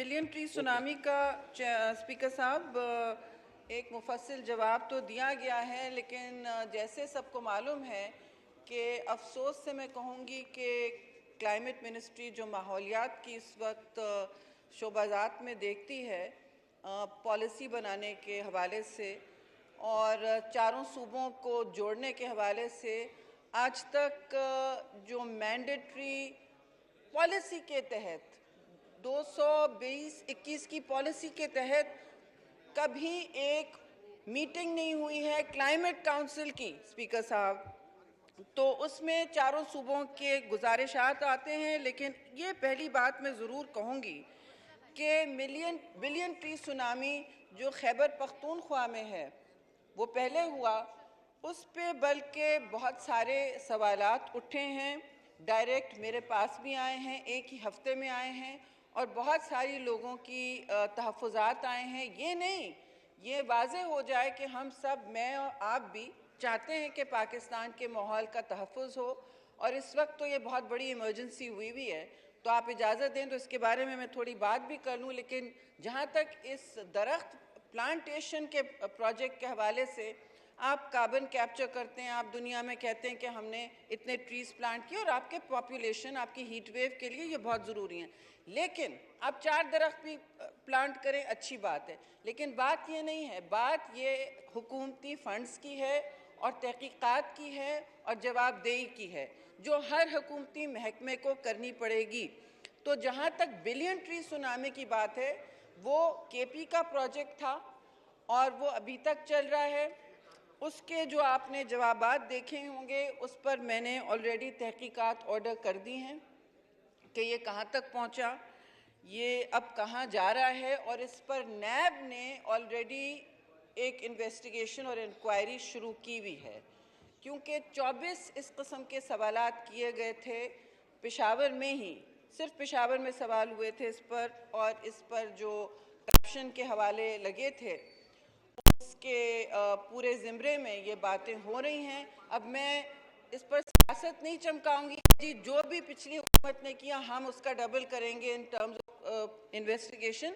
Million tree tsunami का speaker साहब एक मुफस्सिल जवाब तो दिया गया है, लेकिन जैसे सबको मालूम है कि अफसोस से मैं कहूँगी कि क्लाइमेट मिनिस्ट्री जो माहौलियात की इस वक्त शोबाजात में देखती है पॉलिसी बनाने के हवाले से और चारों सूबों को जोड़ने के हवाले से, आज तक जो मैंडेटरी पॉलिसी के तहत 220-21 की पॉलिसी के तहत कभी एक मीटिंग नहीं हुई है क्लाइमेट काउंसिल की स्पीकर साहब। तो उसमें चारों सूबों के गुजारिशात आते हैं, लेकिन ये पहली बात मैं ज़रूर कहूँगी कि बिलियन ट्री सुनामी जो खैबर पख्तूनख्वा में है वो पहले हुआ, उस पे बल्कि बहुत सारे सवालात उठे हैं, डायरेक्ट मेरे पास भी आए हैं, एक ही हफ्ते में आए हैं और बहुत सारी लोगों की तहफ़्फ़ुज़ात आए हैं। ये नहीं, ये वाज़े हो जाए कि हम सब, मैं और आप भी चाहते हैं कि पाकिस्तान के माहौल का तहफ़्फ़ुज़ हो, और इस वक्त तो ये बहुत बड़ी इमरजेंसी हुई भी है, तो आप इजाज़त दें तो इसके बारे में मैं थोड़ी बात भी कर लूँ। लेकिन जहाँ तक इस दरख्त प्लांटेशन के प्रोजेक्ट के हवाले से, आप कार्बन कैप्चर करते हैं, आप दुनिया में कहते हैं कि हमने इतने ट्रीज़ प्लांट किए और आपके पॉपुलेशन, आपकी हीट वेव के लिए ये बहुत ज़रूरी हैं, लेकिन आप 4 दरख्त भी प्लांट करें, अच्छी बात है। लेकिन बात ये नहीं है, बात ये हुकूमती फ़ंड्स की है और तहकीकात की है और जवाबदेही की है, जो हर हुकूमती महकमे को करनी पड़ेगी। तो जहाँ तक बिलियन ट्री सुनामी की बात है, वो केपी का प्रोजेक्ट था और वो अभी तक चल रहा है। उसके जो आपने जवाबात देखे होंगे, उस पर मैंने ऑलरेडी तहकीकात ऑर्डर कर दी हैं कि ये कहाँ तक पहुँचा, ये अब कहाँ जा रहा है, और इस पर नैब ने ऑलरेडी एक इन्वेस्टिगेशन और इंक्वायरी शुरू की हुई है, क्योंकि 24 इस किस्म के सवालात किए गए थे पेशावर में ही, सिर्फ पेशावर में सवाल हुए थे इस पर, और इस पर जो करप्शन के हवाले लगे थे उसके पूरे ज़िम्रे में ये बातें हो रही हैं। अब मैं इस पर सियासत नहीं चमकाऊंगी जी, जो भी पिछली हुकूमत ने किया हम उसका डबल करेंगे इन टर्म्स ऑफ इन्वेस्टिगेशन,